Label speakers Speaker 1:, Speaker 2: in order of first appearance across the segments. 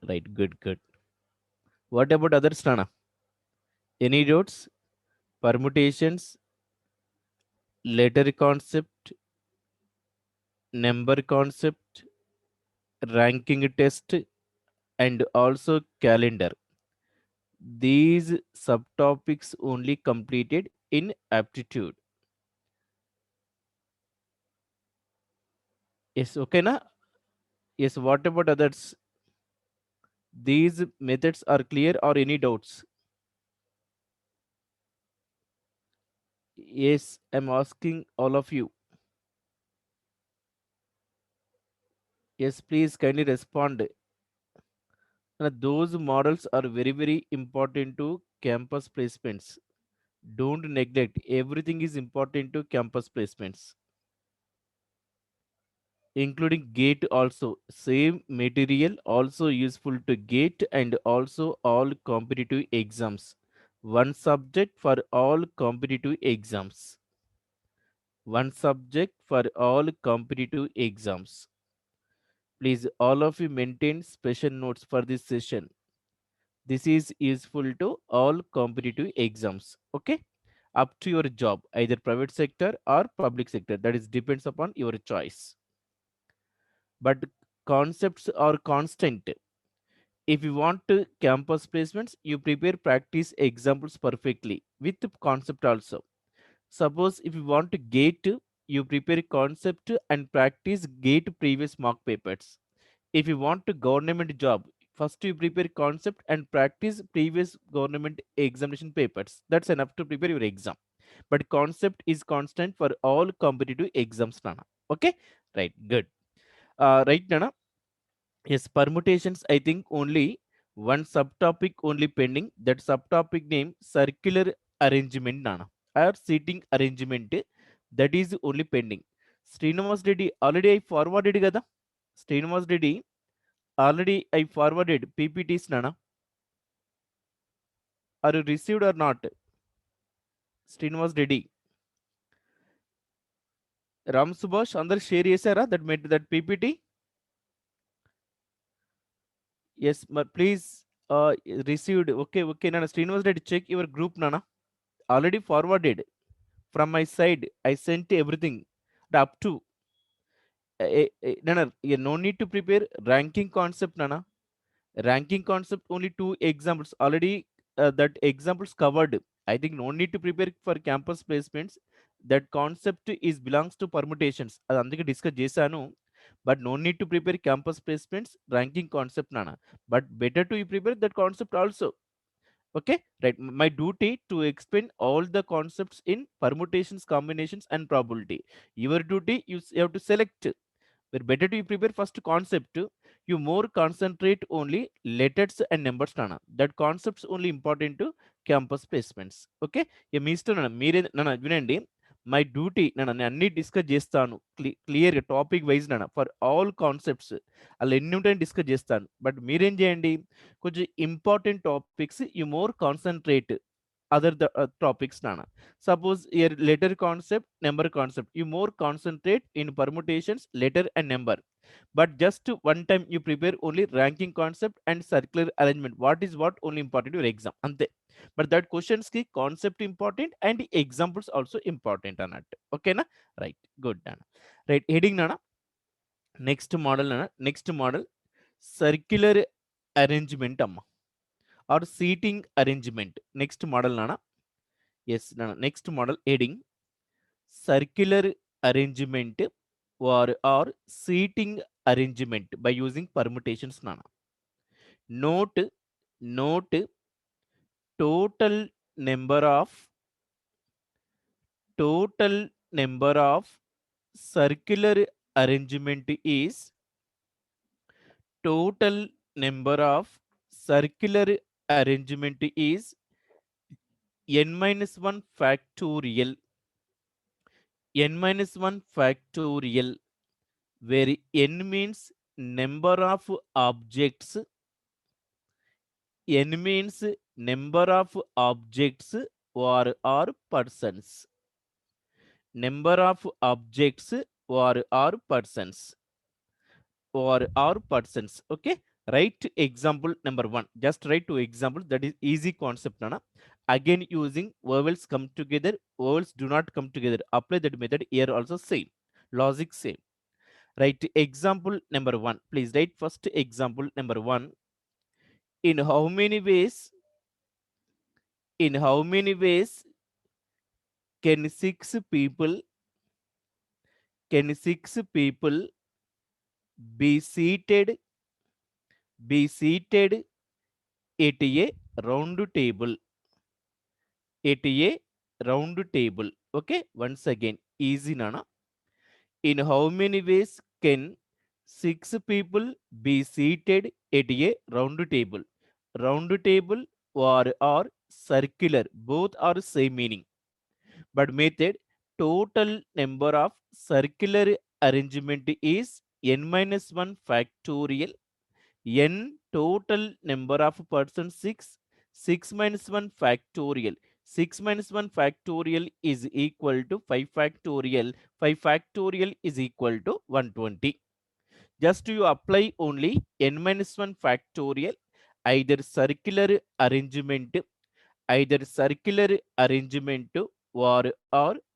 Speaker 1: Right, good, good. What about others, Rana? Any doubts? Permutations, letter concept, number concept, ranking test, and also calendar. These subtopics only completed in aptitude. Yes, okay, na? Yes, what about others? These methods are clear or any doubts? Yes, I'm asking all of you. Yes, please kindly respond. Those models are very, very important to campus placements. Don't neglect. Everything is important to campus placements, including GATE also. Same material also useful to GATE and also all competitive exams. One subject for all competitive exams. One subject for all competitive exams. Please, all of you maintain special notes for this session. This is useful to all competitive exams. Okay, up to your job, either private sector or public sector. That is depends upon your choice. But concepts are constant. If you want to campus placements, you prepare practice examples perfectly with concept also. Suppose if you want to gate, you prepare concept and practice gate previous mock papers. If you want to government job, first you prepare concept and practice previous government examination papers. That's enough to prepare your exam. But concept is constant for all competitive exams, Nana. Okay, right, good. Right, Nana. Yes, permutations. I think only one subtopic only pending. That subtopic name circular arrangement, Nana, or seating arrangement. That is only pending. Srinivas Reddy already I forwarded kada. Srinivas Reddy already I forwarded PPTs, Nana. Are you received or not? Srinivas Reddy. Ram Subhash అందరు share చేశారా that PPT? Yes, but please received. Okay, okay, Nana. Srinivas Reddy, check your group, Nana. Already forwarded from my side. I sent everything up to Nana. No need to prepare ranking concept, Nana. Ranking concept only two examples already. That examples covered. I think no need to prepare for campus placements. That concept is belongs to permutations. అది అందుకే discuss చేశాను. But no need to prepare campus placements ranking concept, Nana. But better to you prepare that concept also. Okay, right. My duty to explain all the concepts in permutations, combinations, and probability. Your duty, you have to select. Where better to you prepare first concept, you more concentrate only letters and numbers, Nana. That concepts only important to campus placements. Okay, ఏ మీ ఇష్టం నాన్న, మీరే నన్ను వినండి. My duty నన్ను నేను అన్ని discuss చేస్తాను క్లియర్గా టాపిక్ వైజ్ నాన్న ఫర్ ఆల్ కాన్సెప్ట్స్. అలా ఎన్ని ఉంటాయని డిస్కస్ చేస్తాను. బట్ మీరేం చేయండి, కొంచెం important topics you more concentrate other the topics, Nana. Suppose your letter concept, number concept, you more concentrate in permutations, letter and number. But just one time you prepare only ranking concept and circular arrangement. What is what only important to your exam ante. But that questions ki concept important and examples also important anat. Okay na? Right, good, Nana. Right, heading, Nana. Next model, Nana. Next model, circular arrangement amma, or seating arrangement. Next model, Nana. Yes, Nana. Next model heading circular arrangement or seating arrangement by using permutations, Nana. Note total number of total number of circular arrangement is total number of circular arrangement is n minus 1 factorial, n minus 1 factorial, where n means number of objects, n means number of objects or persons, number of objects or persons or persons. Okay, Write example number one. Just write two examples. That is easy concept, Nana. Again, using vowels come together, vowels do not come together. Apply that method here also same. Logic same. Write example number one. Please write first example number one. In how many ways, in how many ways can six people be seated, be seated at a round table? At a round table. Okay, once again, easy Nana. In how many ways can six people be seated at a round table? Round table or circular, both are same meaning. But method, total number of circular arrangement is n minus 1 factorial. N total number of persons 6. 6 minus 1 factorial. 6 minus 1 factorial is equal to 5 factorial. 5 factorial is equal to 120. Just you apply only n minus 1 factorial, either circular arrangement, either circular arrangement or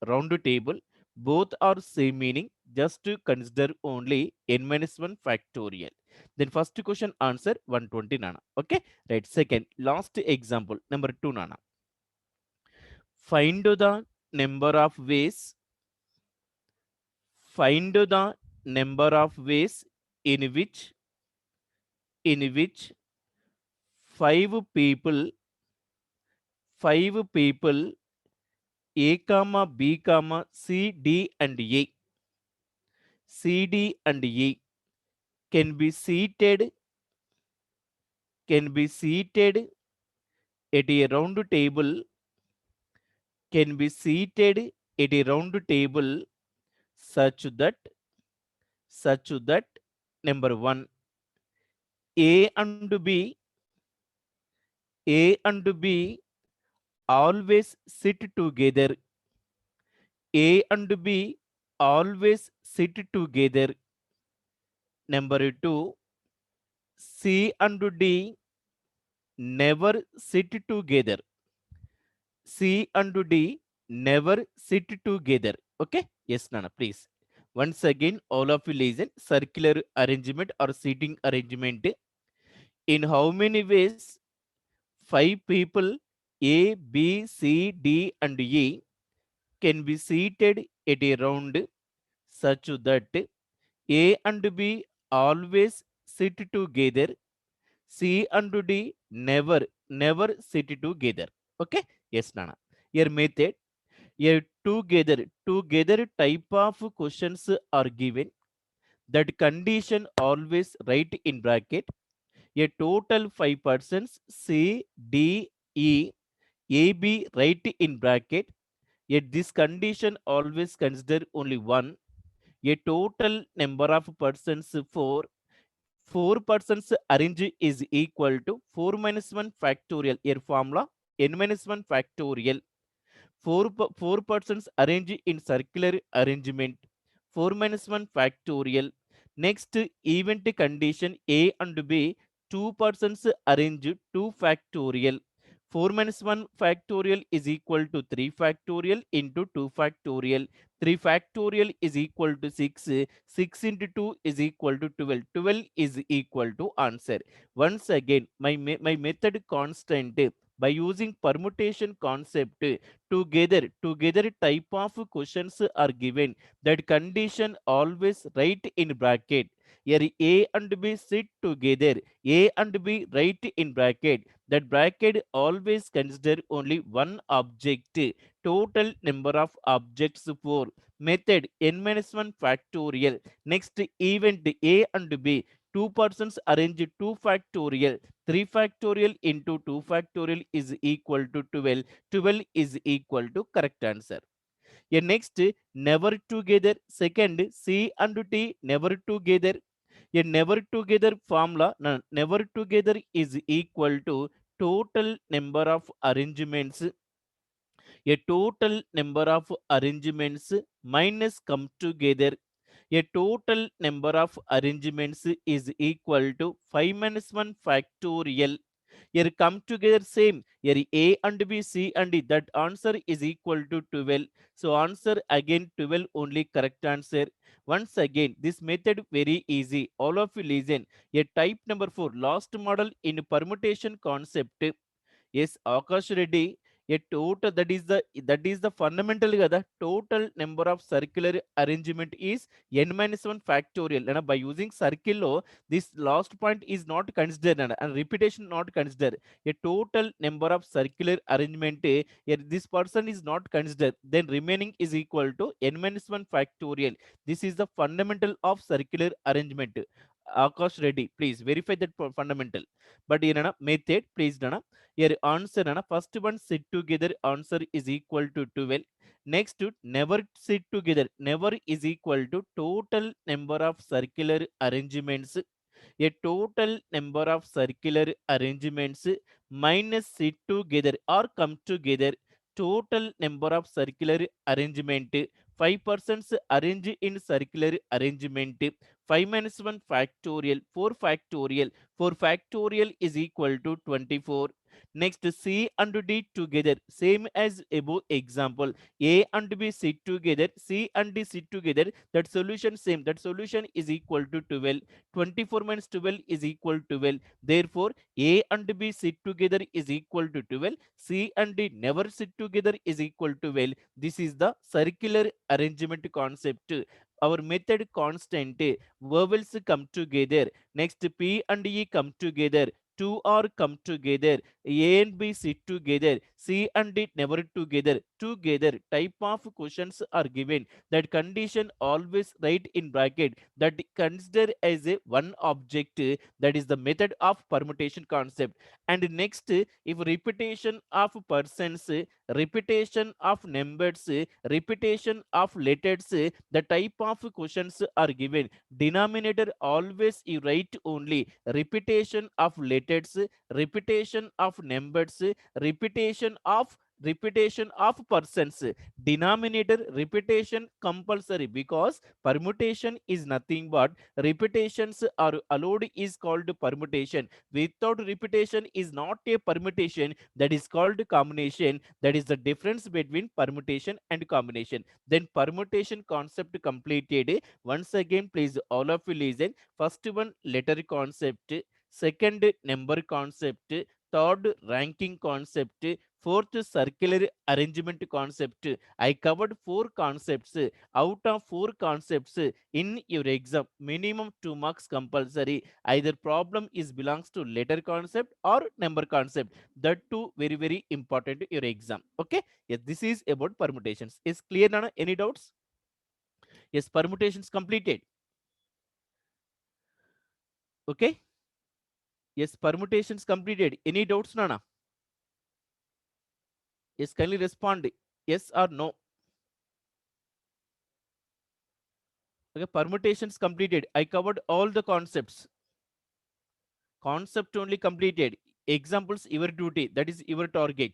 Speaker 1: round table, both are same meaning. Just to consider only n minus 1 factorial. Then first question answer 120 Nana. Okay, right. Second last example number 2 Nana. Find the number of ways, find the number of ways in which five people, five people A comma B comma C D and A, C D and E can be seated, can be seated at a round table, can be seated at a round table such that, such that number one, A and B, A and B always sit together, A and B always sit together. Number two, C and D never sit together. C and D never sit together. Okay? Yes, Nana, please. Once again, all of you listen. Circular arrangement or seating arrangement. In how many ways five people A, B, C, D, and E can be seated at a round such that A and B always sit together. C and D never sit together. Okay? Yes, Nana. Your method, a together type of questions are given. That condition always write in bracket. A total 5 persons C, D, E, A, B write in bracket. Yet this condition always consider only one. A total number of persons 4. 4 persons arrange is equal to 4 minus 1 factorial. Here formula n minus 1 factorial. 4 persons arrange in circular arrangement. 4 minus 1 factorial. Next event condition A and B. 2 persons arrange 2 factorial. 4 minus 1 factorial is equal to 3 factorial into 2 factorial. 3 factorial is equal to 6. 6 into 2 is equal to 12. 12 is equal to answer. Once again, my method constant by using permutation concept. Together type of questions are given. That condition always write in bracket. Here A and B sit together. A and B write in bracket. That bracket always consider only one object. Total number of objects 4. Method n minus 1 factorial. Next event A and B. 2 persons arrange 2 factorial. 3 factorial into 2 factorial is equal to 12. 12 is equal to correct answer. A next, never together. Second, C and T never together. A never together formula, no, never together is equal to total number of arrangements. A total number of arrangements minus come together. A total number of arrangements is equal to 5 minus 1 factorial. Here come together same. Here A and B, C and D. That answer is equal to 12. So answer again 12 only correct answer. Once again, this method very easy. All of you listen. A type number 4, last model in permutation concept. Yes, Akash Reddy, a total that is the fundamental కదా. Total number of circular arrangement is n minus 1 factorial. And by using circle లో this last point is not considered and repetition not considered. A total number of circular arrangement this person is not considered. Then remaining is equal to n minus 1 factorial. This is the fundamental of circular arrangement. Akash Reddy, please verify that fundamental. But in a method, please dana. Here answer na first one sit together answer is equal to 12. Next to never sit together never is equal to total number of circular arrangements. A total number of circular arrangements minus sit together or come together. Total number of circular arrangement 5% arrange in circular arrangement. 5 minus 1 factorial 4 factorial 4 factorial is equal to 24. Next, C and D together, same as above example. A and B sit together, C and D sit together. That solution same. That solution is equal to 12. 24 minus 12 is equal to 12. Therefore, A and B sit together is equal to 12. C and D never sit together is equal to 12. This is the circular arrangement concept. Our method constant. Vowels come together. Next, P and E come together. Two are come together. A and B sit together. C and D never together. Together. Type of questions are given. That condition always write in bracket. That consider as a one object. That is the method of permutation concept. And next, if repetition of persons, repetition of numbers, repetition of letters, the type of questions are given. Denominator always you write only repetition of letters, repetition of numbers, repetition of persons. Denominator repetition compulsory because permutation is nothing but repetitions are allowed is called permutation. Without repetition is not a permutation, that is called combination. That is the difference between permutation and combination. Then permutation concept completed. Once again, please all of you listen. First one letter concept, second number concept, third ranking concept, fourth circular arrangement concept. I covered four concepts. Out of four concepts in your exam, minimum 2 marks compulsory. Either problem is belongs to letter concept or number concept. That two very very important your exam. Okay. Yes, this is about permutations. Is clear, Nana? Any doubts? Yes, permutations completed. Okay. Yes, permutations completed. Any doubts, Nana? Yes, kindly respond. Yes or no? Okay, permutations completed. I covered all the concepts. Concept only completed. Examples, your duty. That is your target.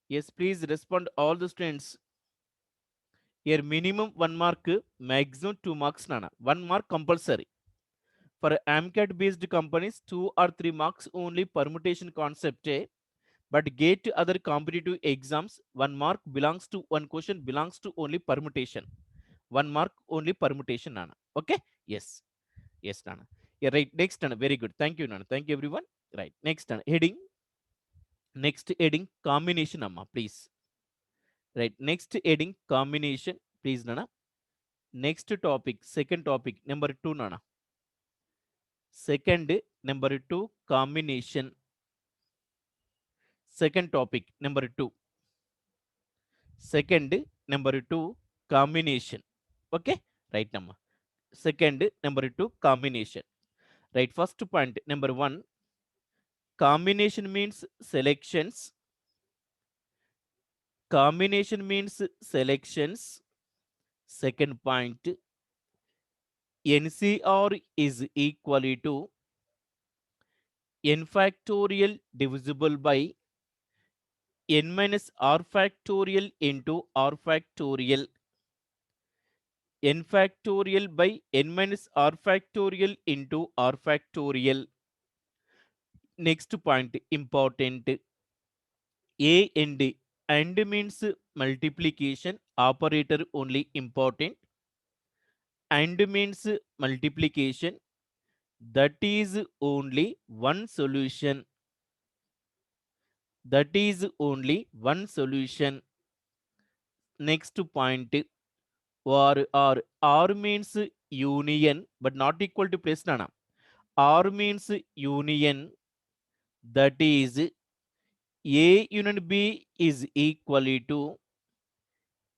Speaker 1: Yes, please respond all the students. Here, minimum 1 mark, maximum 2 marks, Nana. 1 mark compulsory. For AMCAT based companies, 2 or 3 marks only permutation concept. But GATE other competitive exams, 1 mark belongs to one question belongs to only permutation. 1 mark only permutation, Nana. Okay? Yes. Yes, Nana. Yeah, right. Next, Nana. Very good. Thank you, Nana. Thank you, everyone. Right. Next, Nana. Heading. Next heading combination, Amma, please. Right. Next heading combination, please, Nana. Next topic, second topic, number 2, Nana. Second, number 2, combination. Second topic, number 2. Second, number 2, combination. Okay? Right, Nama. Second, number 2, combination. Right. First point, number 1, combination means selections. Combination means selections. Second point, NCR is equal to n factorial divisible by n minus r factorial into r factorial, n factorial by n minus r factorial into r factorial. Next point important, a and means multiplication operator only important, and means multiplication, that is only one solution, that is only one solution. Next point, or means union but not equal to plus nana, or means union, that is a union b is equal to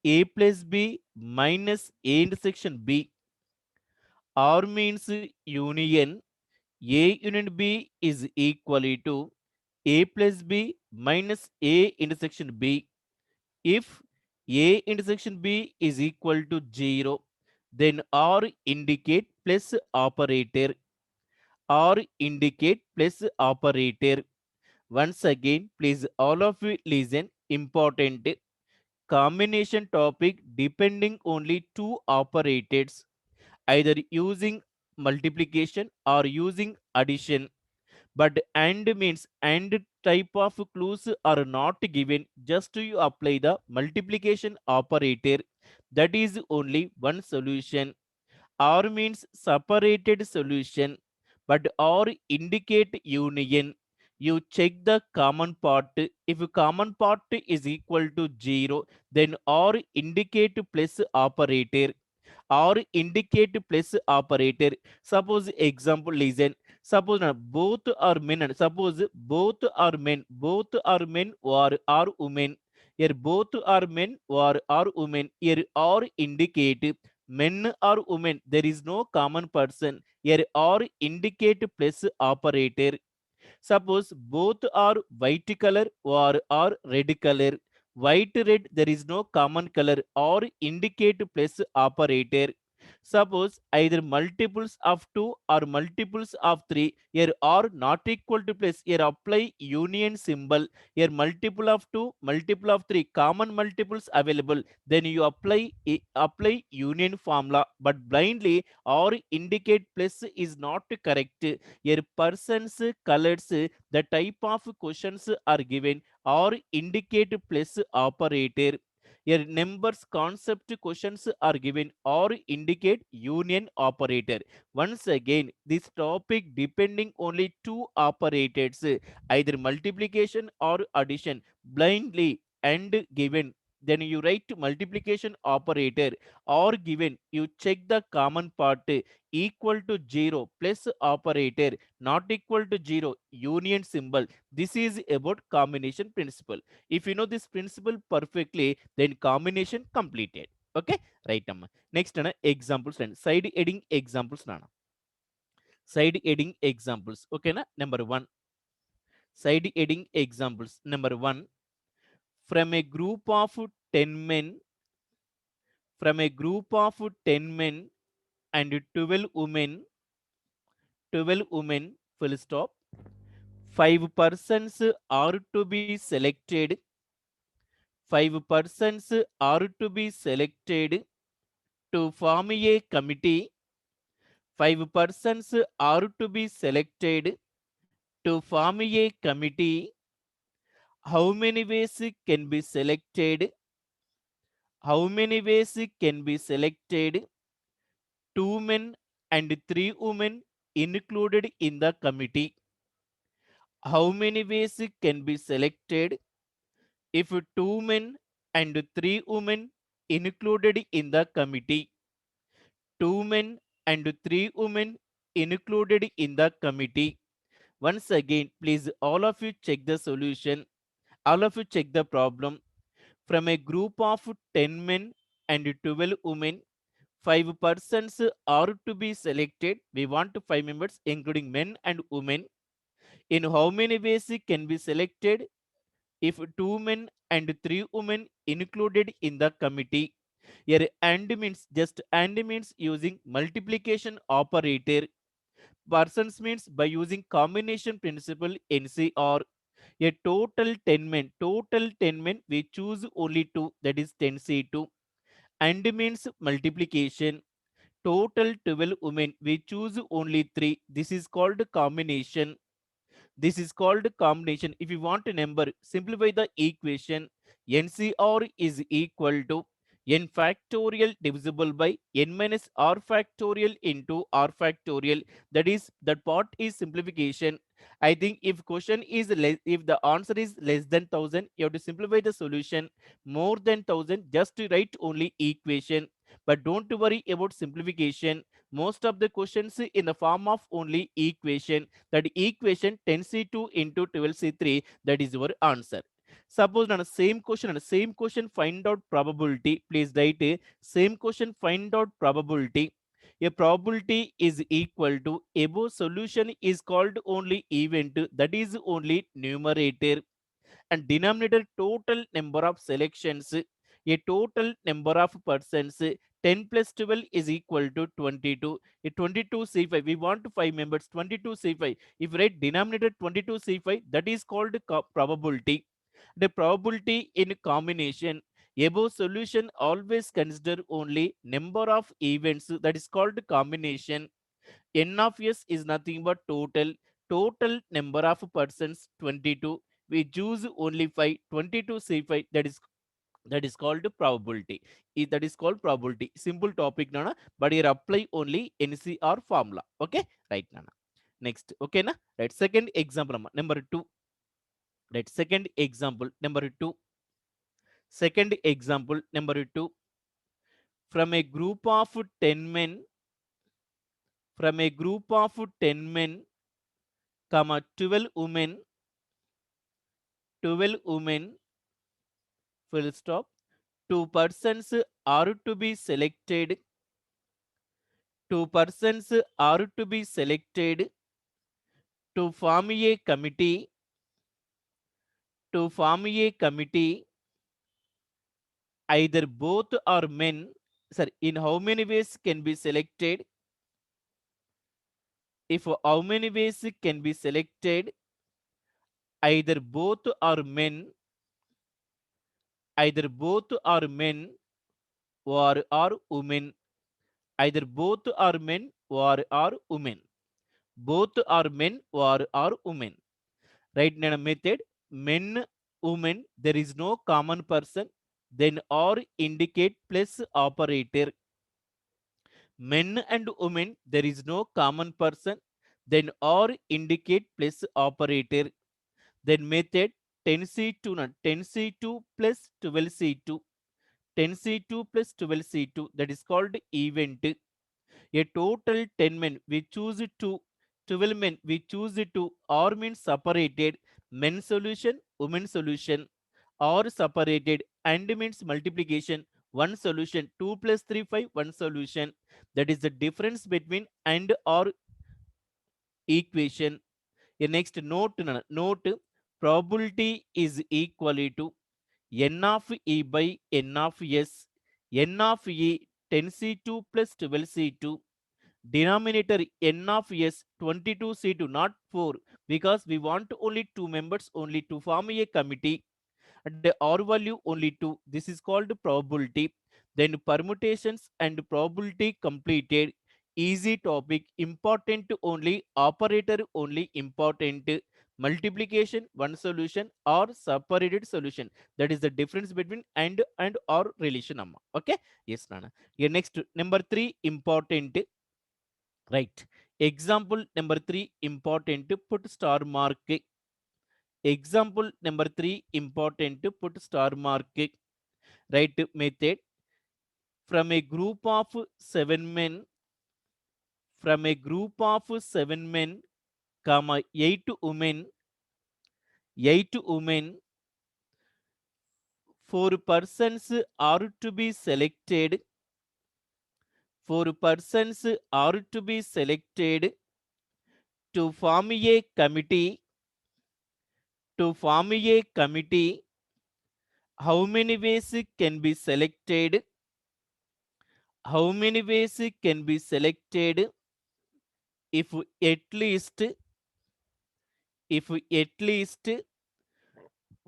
Speaker 1: a plus b minus a intersection b, or means union a union b is equal to a plus b minus a intersection b. If a intersection b is equal to 0, then or indicate plus operator, or indicate plus operator. Once again, please all of you listen, important combination topic depending only two operators, either using multiplication or using addition. But and means and type of clues are not given, just you apply the multiplication operator, that is only one solution. Or means separated solution, but or indicate union, you check the common part, if common part is equal to 0, then or indicate plus operator, or indicate plus operator. Suppose example listen, suppose both are men, and suppose both are men, both are men or are women. Here both are men or are women, here or indicate men or women, there is no common person, here or indicate plus operator. Suppose both are white color or are red color. White red, there is no common color, or indicate plus operator. Suppose either multiples of 2 or multiples of 3, here are not equal to plus, here apply union symbol. Here multiple of 2, multiple of 3, common multiples available, then you apply union formula, but blindly or indicate plus is not correct. Here persons, colors, the type of questions are given, or indicate plus operator. Here numbers concept questions are given, or indicate union operator. Once again, this topic depending only two operators, either multiplication or addition, blindly and given. Then you write multiplication operator, or given you check the common part, equal to 0 plus operator, not equal to 0 union symbol. This is about combination principle. If you know this principle perfectly, then combination completed. Okay, right amma. Next ana examples and side heading examples nana. Side heading examples. Okay na. Number 1, side heading examples. Number 1, from a group of 10 men, from a group of 10 men and 12 women, 12 women, full stop. 5 persons are to be selected. 5 persons are to be selected to form a committee. 5 persons are to be selected to form a committee. How many ways can be selected? How many ways can be selected? 2 men and 3 women included in the committee. How many ways can be selected if 2 men and 3 women included in the committee? 2 men and 3 women included in the committee. Once again, please all of you check the solution. All of you check the problem. From a group of 10 men and 12 women, 5 persons are to be selected. We want 5 members including men and women. In how many ways can be selected if 2 men and 3 women included in the committee? Here and means just and means using multiplication operator. Persons means by using combination principle NCR. A total 10 men, we choose only 2, that is 10C2. And means multiplication. Total 12 women, we choose only 3. This is called combination. This is called combination. If you want a number, simplify the equation. NCR is equal to n factorial divisible by n minus r factorial into r factorial. That is, that part is simplification. I think if question is less, if the answer is less than 1000, you have to simplify the solution. More than 1000, just to write only equation. But don't worry about simplification. Most of the questions in the form of only equation. That equation 10C2 into 12C3, that is your answer. Suppose on the same question find out probability. Please write same question find out probability. A probability is equal to above solution is called only event, that is only numerator, and denominator total number of selections, a total number of persons. 10 plus 12 is equal to 22. A 22C5, we want 5 members, 22C5. If you write denominator 22C5, that is called probability. The probability in combination, above solution always consider only number of events, that is called combination. N of S is nothing but total number of persons 22. We choose only 5, 22C5, that is called probability. That is called probability. Simple topic, Nana, but here apply only NCR formula. Okay, right, Nana. Next, okay, na? Right, second example, number 2. Right, second example, number 2. Second example, number 2. From a group of 10 men, from a group of 10 men, comma, 12 women, 12 women, full stop. Two persons are to be selected. Two persons are to be selected to form a committee. To form a committee, either both or men. Sorry, in how many ways can be selected? If how many ways can be selected, either both or men, either both or men or women, either both are men or women, both are men or women. Right, Nana? Method, men, women, there is no common person, then or indicate plus operator. Men and women, there is no common person, then or indicate plus operator. Then method, 10C2, not 10C2 plus 12C2, 10C2 plus 12C2, that is called event. A total 10 men, we choose 2. 12 men, we choose 2. Or means separated. Men solution, women solution. Or separated. And means multiplication. One solution. 2 plus 3, 5. One solution. That is the difference between and or equation. A next note. Note. Probability is equal to n of e by n of s. N of e 10C2 plus 12C2. Denominator n of s 22C2, not 4, because we want only 2 members only to form a committee, and R value only 2. This is called probability. Then permutations and probability completed. Easy topic, important only, operator only important. Multiplication one solution or separated solution, that is the difference between and or relation, amma. Okay, yes, Nana. Here next, number 3 important. Right. Example number 3 important, put star mark. Example number 3 important, put star mark. Right, method, from a group of 7 men, from a group of 7 men, comma, 8 women, 8 women, 4 persons are to be selected. 4 persons are to be selected to form a committee. To form a committee, how many ways can be selected? How many ways can be selected? If at least, if at least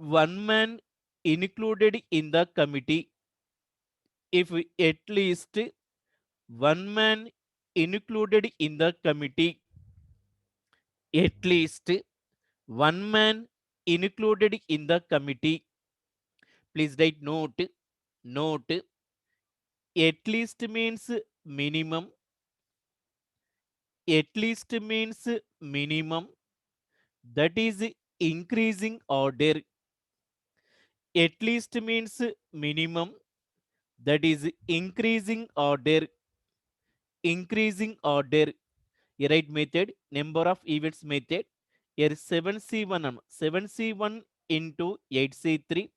Speaker 1: one man included in the committee. If at least one man included in the committee, at least one man included in the committee. Please write note. Note. At least means minimum. At least means minimum. That is increasing order. At least means minimum. That is increasing order. Increasing order. A right method, number of events method. Here 7C1, 7C1 into 8C3.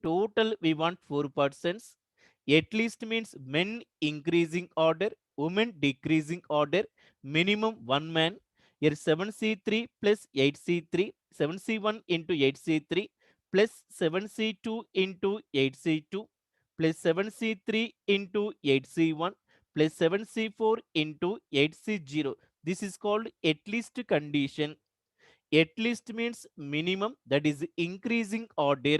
Speaker 1: Total we want 4 persons. At least means men increasing order, women decreasing order, minimum one man. Here 7C3 plus 8C3, 7C1 into 8C3 plus 7C2 into 8C2 plus 7C3 into 8C1 plus 7C4 into 8C0. This is called at least condition. At least means minimum, that is increasing order,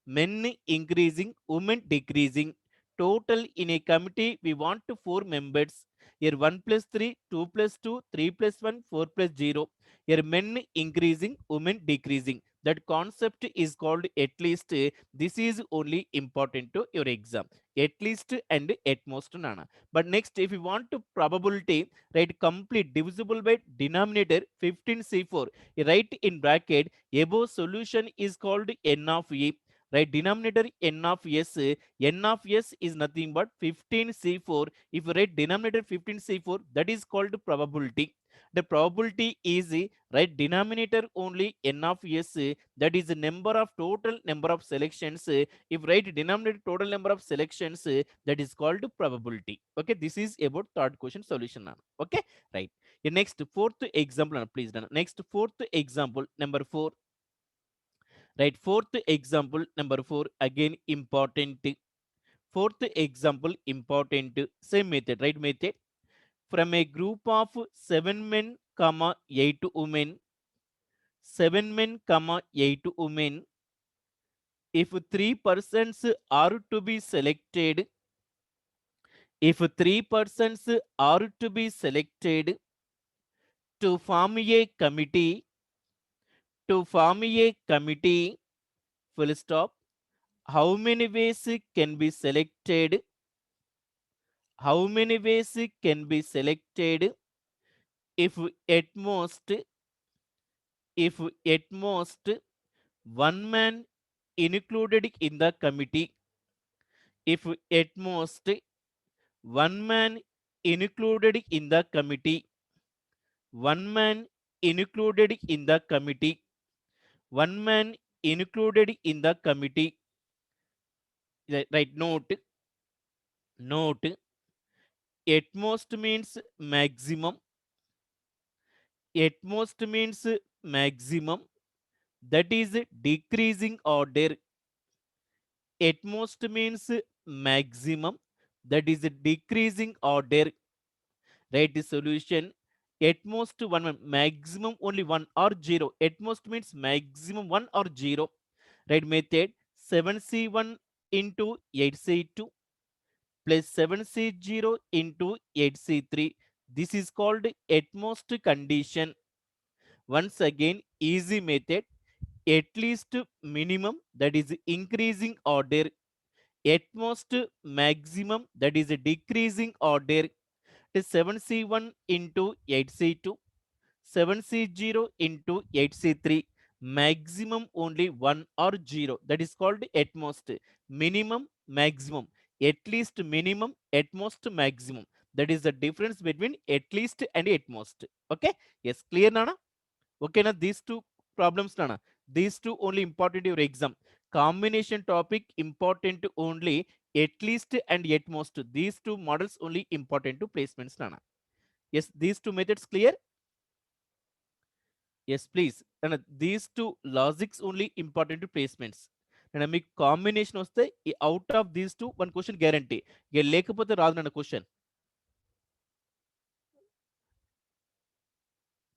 Speaker 1: men increasing, women decreasing. Total in a committee, we want to 4 members. Here 1 plus 3, 2 plus 2, 3 plus 1, 4 plus 0. Here men increasing, women decreasing. That concept is called at least. This is only important to your exam. At least and at most nana. But next, if you want to probability, write complete divisible by denominator 15C4. Write in bracket, above solution is called n of e, right? Denominator n of s, n of s is nothing but 15C4. If you write denominator 15C4, that is called probability. The probability is, right, denominator only n of s, that is the number of total number of selections. If write denominator total number of selections, that is called probability. Okay, this is about third question solution now. Okay, right. The next fourth example now, please done. Next fourth example number 4. Right, fourth example number 4, again important. Fourth example important, same method, right? Method, from a group of 7 men comma 8 women, 7 men comma 8 women, if 3 persons are to be selected, if 3 persons are to be selected to form a committee, to form a committee, full stop, how many ways can be selected, how many ways can be selected, if at most, if at most one man included in the committee, if at most one man included in the committee, one man included in the committee, one man included in the committee. Right, note, note, at most means maximum, at most means maximum, that is decreasing order. At most means maximum, that is decreasing order. Write the solution, at most one, maximum only one or zero. At most means maximum one or zero. Right, method, 7C1 into 8C2 plus 7C0 into 8C3. This is called at most condition. Once again, easy method, at least minimum, that is increasing order, at most maximum, that is a decreasing order. It is 7C1 into 8C2, 7C0 into 8C3, maximum only 1 or 0, that is called at most. Minimum, maximum, at least minimum, at most maximum, that is the difference between at least and at most. Okay, yes, clear nana? Okay na, these two problems nana, these two only important your exam. Combination topic important only, at least and at most, these two models only important to placements nana. Yes, these two methods clear? Yes, please. And these two logics only important to placements. And మీకు combination వస్తే out of these two one question guarantee. ఇక లేకపోతే రాదు నన్ను question.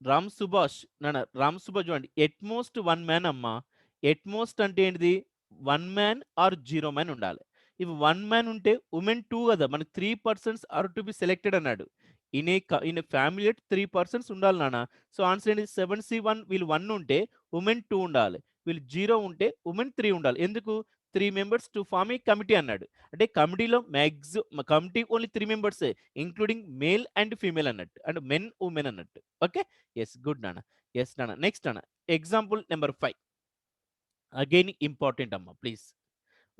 Speaker 1: Ram Subhash నాన్న, రామ్ సుభాష్ చూడండి, at most one man అమ్మా, at most అంటే ఏంటిది? 1 మ్యాన్ ఆర్ 0 మ్యాన్ ఉండాలి. ఇఫ్ 1 మ్యాన్ ఉంటే వుమెన్ 2 కదా! మనకు 3 persons are to be selected అన్నాడు. ఇన్ ఏ ఫ్యామిలీ 3 పర్సన్స్ ఉండాలి నాన్న. సో, ఆన్సర్ ఏంటి? 7C1 వీళ్ళు 1 ఉంటే వుమెన్ 2 ఉండాలి. వీళ్ళు 0 ఉంటే వుమెన్ 3 ఉండాలి. ఎందుకు? 3 members to form a committee అన్నాడు. అంటే కమిటీలో కమిటీ ఓన్లీ 3 మెంబర్సే ఇంక్లూడింగ్ మేల్ అండ్ ఫీమేల్ అన్నట్టు. అండ్ మెన్, వుమెన్ అన్నట్టు. ఓకే. యెస్. గుడ్ నాన్న. యెస్ నాన్న. నెక్స్ట్ నాన్న. ఎగ్జాంపుల్ నంబర్ 5 అగైన్ ఇంపార్టెంట్ అమ్మ please.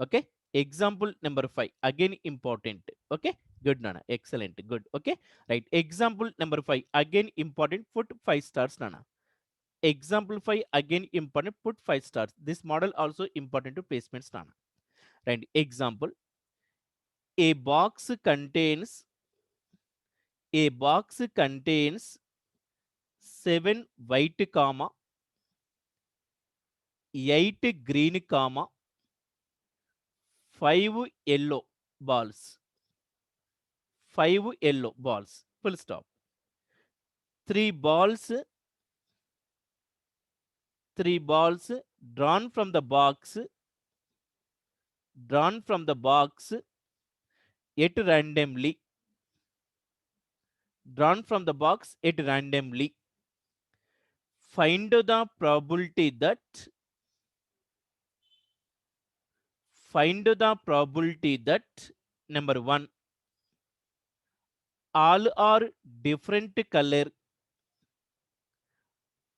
Speaker 1: Okay. Example number 5 again important. Okay. Good నాన్న. Excellent. Good. Okay. Right. Example number 5 again important. Put 5 stars నాన్న. Example 5 again important, put 5 stars. This model also important to placements nana. Right. Example, a box contains a box contains 7 white comma 8 green comma 5 yellow balls. 5 yellow balls. Full stop. 3 balls, 3 balls drawn from the box, drawn from the box yet randomly, drawn from the box yet randomly. Find the probability that find the probability that number 1 all are different color,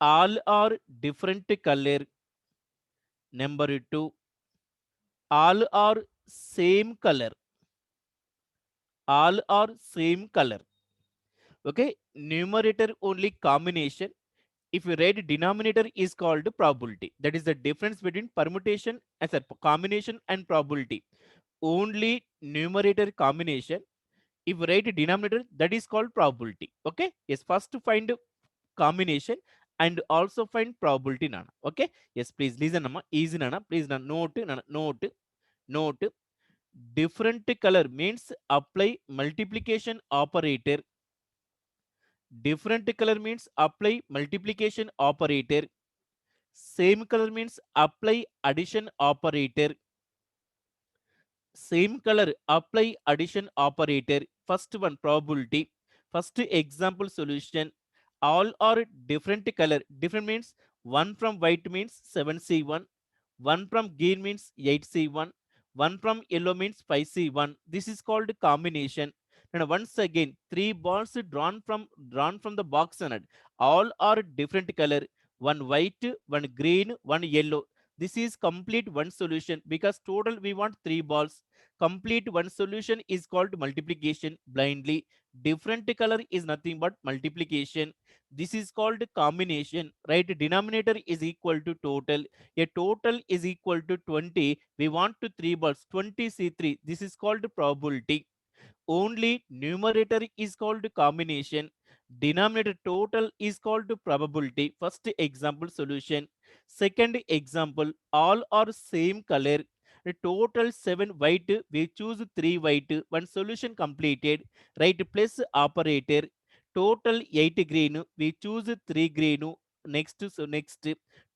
Speaker 1: all are different color. Number 2 all are same color, all are same color. Okay, numerator only combination. If you write denominator is called probability. That is the difference between permutation as a combination and probability. Only numerator combination. If you write denominator, that is called probability. Okay. Yes, first to find combination and also find probability nana. Okay. Yes, please listen amma. Easy nana. Please nana. Note nana. Note. Different color means apply multiplication operator. Different color means apply multiplication operator. Same color means apply addition operator. Same color apply addition operator. First one probability. First example solution. All are different color. Different means 1 from white means 7C1, 1 from green means 8C1, 1 from yellow means 5C1. This is called combination. And once again, 3 balls drawn from the box and all are different color. One white, one green, one yellow. This is complete one solution because total we want 3 balls. Complete one solution is called multiplication blindly. Different color is nothing but multiplication. This is called combination, right? Denominator is equal to total. A total is equal to 20. We want to 3 balls, 20C3. This is called probability. Only numerator is called combination. Denominator total is called probability. First example solution. Second example, all are same color. The total 7 white, we choose 3 white. One solution completed. Right plus operator. Total 8 green, we choose 3 green. Next.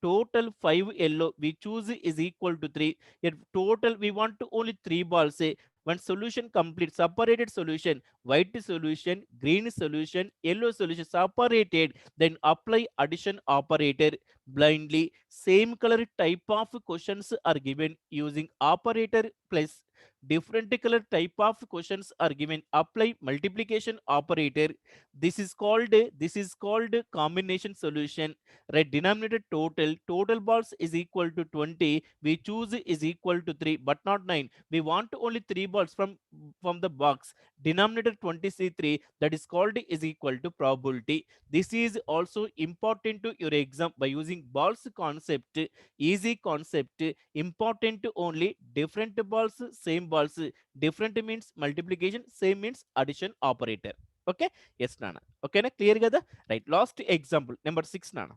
Speaker 1: Total 5 yellow, we choose is equal to 3. Yet total we want to only 3 balls. One solution complete, separated solution, white solution, green solution, yellow solution, separated, then apply addition operator blindly. Same color type of questions are given using operator plus. Different color type of questions are given, apply multiplication operator. This is called combination solution. Right, denominator total balls is equal to 20. We choose is equal to 3 but not 9. We want only 3 balls from the box. Denominator 20C3, that is called is equal to probability. This is also important to your exam by using balls concept. Easy concept, important only. Different balls, same balls. Different means multiplication, same means addition operator. Okay. Yes nana. Okay na, clear kada? Right, last example number 6 nana.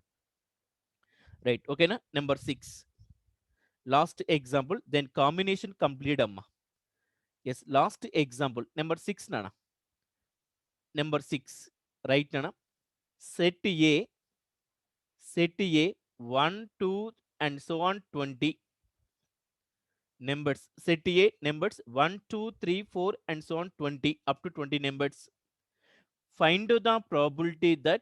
Speaker 1: Right, okay na, number 6 last example, then combination complete amma. Yes, last example number 6 nana. Number 6, right nana. Set a 1 2 and so on 20 numbers. Set A numbers 1, 2, 3, 4, and so on 20 up to 20 numbers. Find the probability that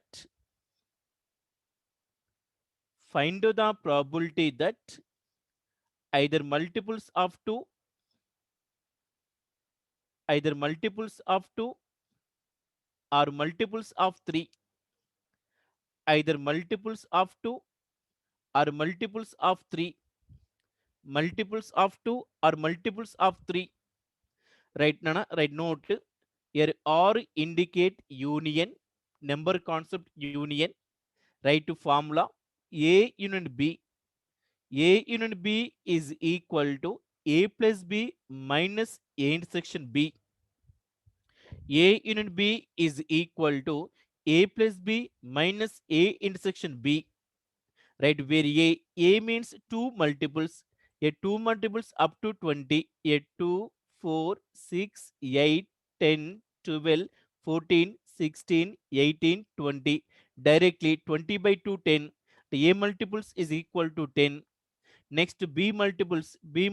Speaker 1: either multiples of 2, either multiples of 2 or multiples of 3, either multiples of 2 or multiples of 3, multiples of 2 or multiples of 3. Right, Nana? Right, note here or indicate union, number concept union, right to formula A union B. A union B is equal to A plus B minus A intersection B. A union B is equal to A plus B minus A intersection B. Right, where A means 2 multiples, a 2 multiples up to 20, a 2, 4, 6, 8, 10, 12, 14, 16, 18, 20. Directly 20 by 2, 10. The A multiples is equal to 10. Next B multiples 3,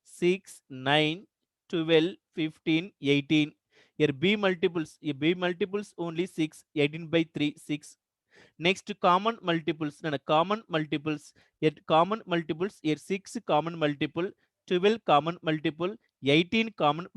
Speaker 1: 6, 9, 12, 15, 18. Here B multiples only 6, 18 by 3, 6. Next common multiples, no, no, common multiples, yet common multiples, here 6 common multiple, 12 common multiple, 18 common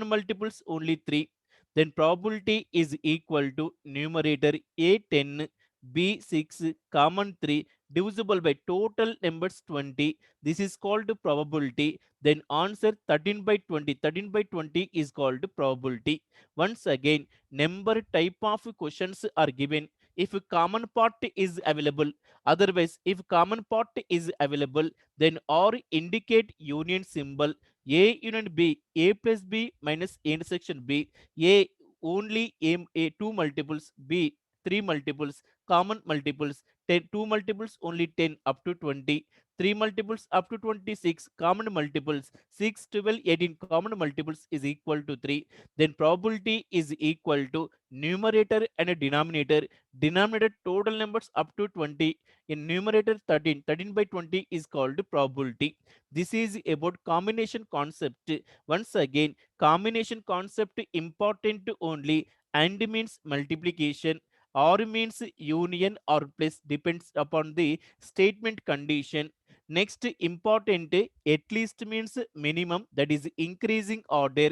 Speaker 1: multiples only 3. Then probability is equal to numerator A 10, B 6, common 3, divisible by total numbers 20. This is called probability. Then answer 13 by 20. 13 by 20 is called probability. Once again, number type of questions are given if common part is available. Otherwise, if common part is available, then or indicate union symbol A union B, A plus B minus A intersection B. A only A 2 multiples, B 3 multiples, common multiples, 10, 2 multiples only 10 up to 20, 3 multiples up to 26, common multiples, 6, 12, 18 common multiples is equal to 3. Then probability is equal to numerator and a denominator. Denominator total numbers up to 20. In numerator 13. 13 by 20 is called probability. This is about combination concept. Once again, combination concept important only. And means multiplication, or means union, or plus depends upon the statement condition. Next important, at least means minimum, that is increasing order.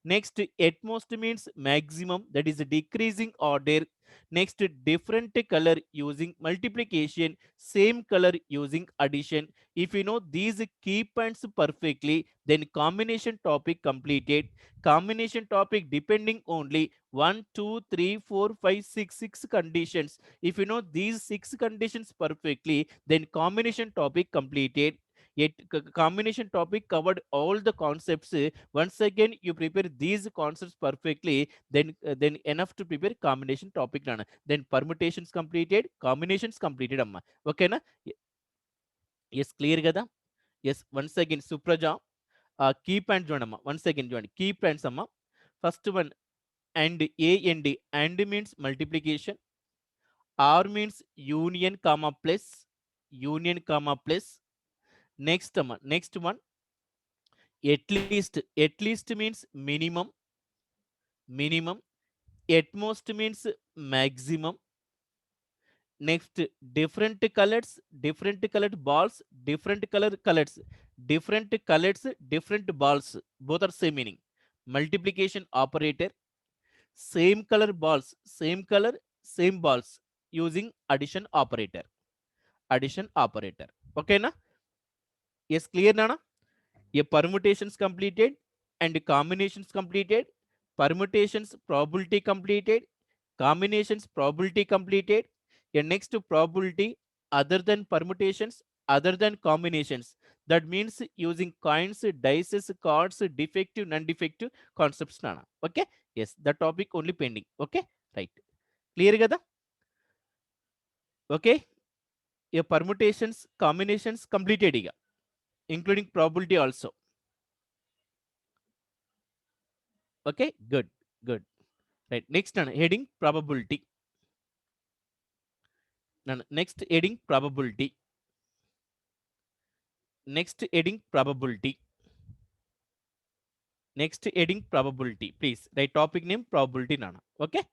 Speaker 1: Next at most means maximum, that is decreasing order. Next, different color using multiplication, same color using addition. If you know these key points perfectly, then combination topic completed. Combination topic depending only 1, 2, 3, 4, 5, 6, 6 conditions. If you know these 6 conditions perfectly, then combination topic completed. Yet combination topic covered all the concepts. Once again, you prepare these concepts perfectly, then enough to prepare combination topic nana. Then permutations completed, combinations completed amma. Okay na? Yes, clear kada? Yes, once again Supraja, key points చూడమ్మా. Once again చూడండి key points అమ్మా. First one, and A and D. And means multiplication, R means union comma plus, union comma plus. Next one, at least means minimum, minimum. At most means maximum. Next, different colored balls, different balls, both are same meaning. Multiplication operator, same color balls, same color, same balls, using addition operator, addition operator. Okay na? Yes, clear nana? A permutations completed and combinations completed. Permutations probability completed. Combinations probability completed. A next probability other than permutations, other than combinations. That means using coins, dices, cards, defective, non-defective concepts. Nana. Okay? Yes, the topic only pending. Okay? Right. Clear kada? Okay? A permutations, combinations completed, including probability also. Okay, good, good. Right. Next one, heading probability. Next heading probability. Next heading probability. Next heading probability. Please write topic name probability nana. Okay.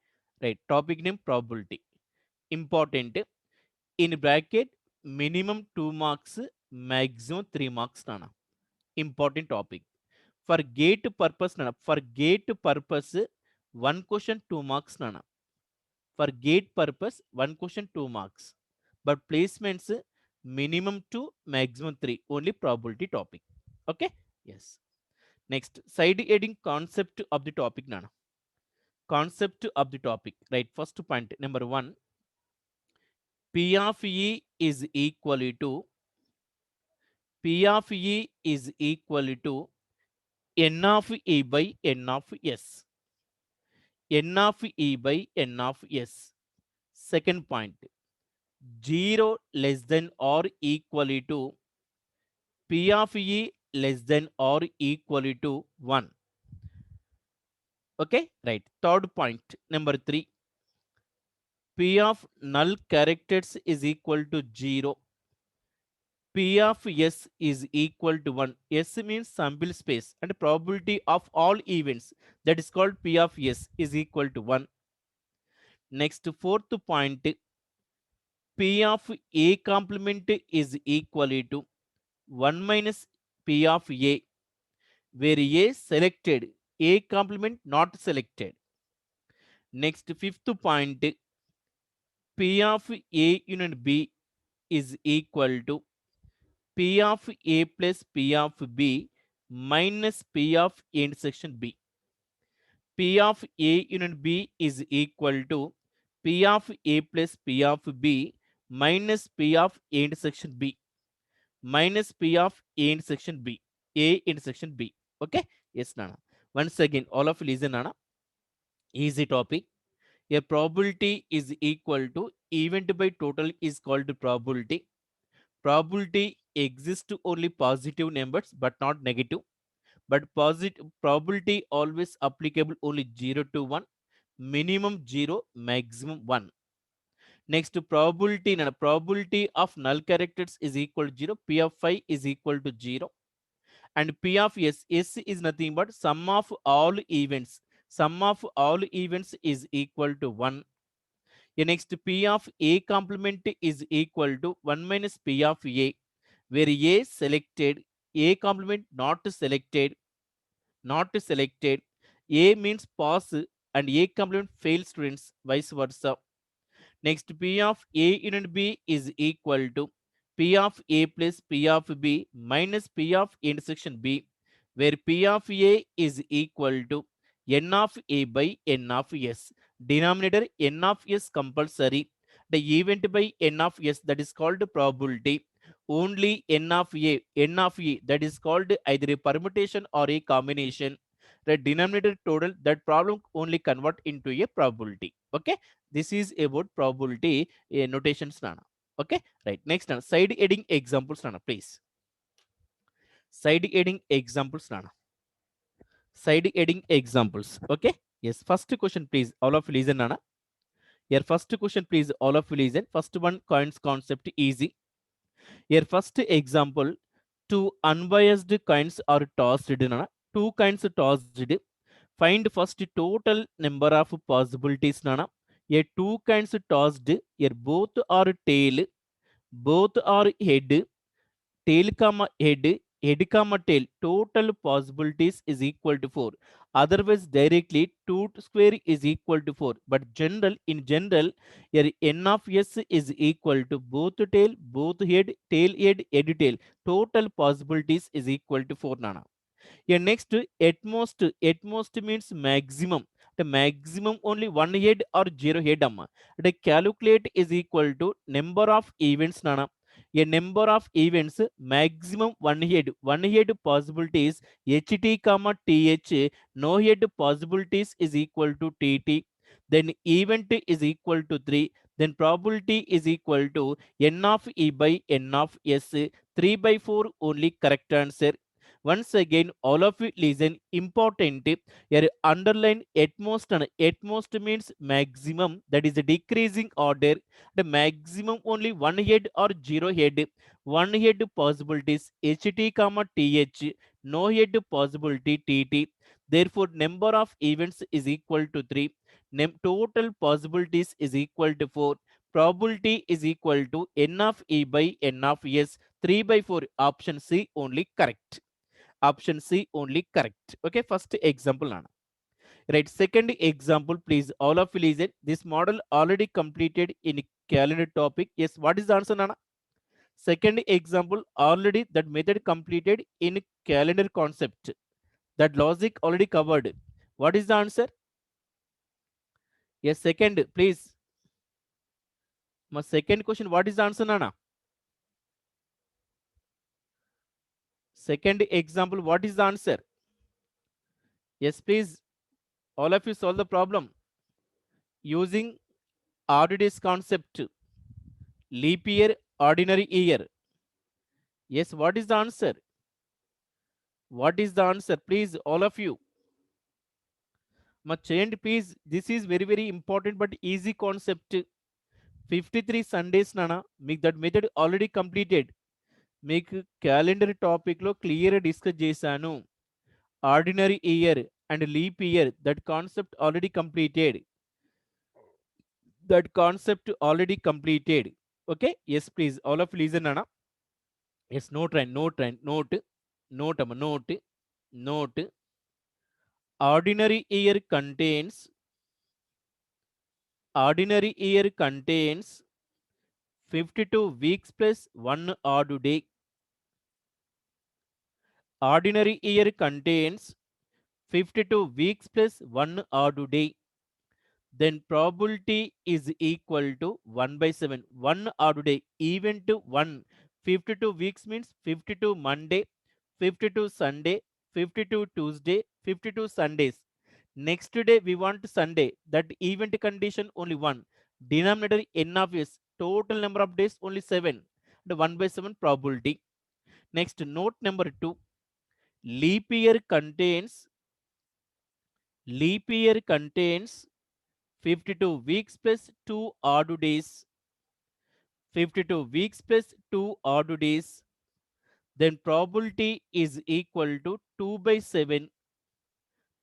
Speaker 1: Right. Topic name probability. Important. In bracket minimum 2 marks, maximum 3 marks nana. Important topic. For gate purpose nana. For gate purpose, one question 2 marks nana. For gate purpose, one question 2 marks. But placements minimum 2, maximum 3. Only probability topic. Okay. Yes. Next, side heading concept of the topic nana. Concept of the topic. Right. First point number 1. P of E is equal to P of E is equal to N of E by N of S. N of E by N of S. Second point, 0 less than or equal to P of E less than or equal to 1. Okay, right. Third point, number 3, P of null characters is equal to 0. P of S is equal to 1. S means sample space and probability of all events, that is called P of S, is equal to 1. Next, fourth point, P of A complement is equal to 1 minus P of A, where A selected, A complement not selected. Next, fifth point, P of A union B is equal to P of A plus P of B minus P of A intersection B. P of A union B is equal to P of A plus P of B minus P of A intersection B minus P of A intersection B. A intersection B. Okay? Yes, Nana. Once again, all of you listen, Nana. Easy topic. A probability is equal to event by total is called probability. Probability exists to only positive numbers but not negative. But positive probability always applicable only 0 to 1, minimum 0, maximum 1. Next, probability and probability of null characters is equal to 0. P of phi is equal to 0. And P of S, S is nothing but sum of all events. Sum of all events is equal to 1. Next, P of A complement is equal to 1 minus P of A, where A selected, A complement not selected, not selected. A means pass and A complement fail students, vice versa. Next, P of A union B is equal to P of A plus P of B minus P of intersection B, where P of A is equal to N of A by N of S. Denominator N of S compulsory. The event by N of S, that is called probability. Only N of A, N of E, that is called either a permutation or a combination. The denominator total, that problem only convert into a probability. Okay, this is about probability notations, Nana. Okay, right. Next, Nana, side heading examples, Nana, please. Side heading examples, Nana. Side heading examples. Okay. Yes. First question, please. All of you listen, Nana. Here, first question, please. All of you listen. First one, coins concept easy. Here, first example, two unbiased coins are tossed, Nana. Two coins tossed. Find first total number of possibilities, Nana. A two coins tossed. Here, both are tail, both are head, tail comma head, head comma tail. Total possibilities is equal to 4. Otherwise, directly 2 square is equal to 4. But in general, here n of s is equal to both tail, both head, tail head, head tail. Total possibilities is equal to 4, Nana. Yeah, next, at most means maximum. The maximum only one head or zero head, amma. The calculate is equal to number of events, Nana. A number of events, maximum one head possibilities, HT comma TH, no head possibilities is equal to TT. Then event is equal to 3. Then probability is equal to N of E by N of S. 3 by 4 only correct answer. Once again, all of you listen. Important. Here underline at most. And at most means maximum. That is a decreasing order. The maximum only one head or zero head. One head possibilities HT comma TH. No head possibility TT. Therefore, number of events is equal to 3. Total possibilities is equal to 4. Probability is equal to n of e by n of s. 3 by 4. Option C only correct. Option C only correct. Okay, first example Nana. Right, second example, please all of you listen. This model already completed in calendar topic. Yes, what is the answer, Nana? Second example, already that method completed in calendar concept. That logic already covered. What is the answer? Yes, second, please. My second question, what is the answer, Nana? Second example, what is the answer? Yes, please. All of you solve the problem using RDS concept. Leap year, ordinary year. Yes, what is the answer? What is the answer? Please, all of you. Much and please, this is very, very important but easy concept. 53 Sundays, Nana. Make that method already completed. Make calendar topic lo clear discuss chesanu. Ordinary year and leap year. That concept already completed. That concept already completed. Okay? Yes, please. All of you listen, Nana. Yes, note, note, note. Ordinary year contains 52 weeks plus 1 odd day. Ordinary year contains 52 weeks plus 1 odd day. Then probability is equal to 1 by 7. 1 odd day. Even to 1. 52 weeks means 52 Monday, 52 Sunday, 52 Tuesday, 52 Sundays. Next day we want Sunday. That event condition only 1. Denominator n of s. Total number of days only 7. The 1 by 7 probability. Next, note number 2. Leap year contains 52 weeks plus 2 odd days. 52 weeks plus 2 odd days. Then probability is equal to 2 by 7.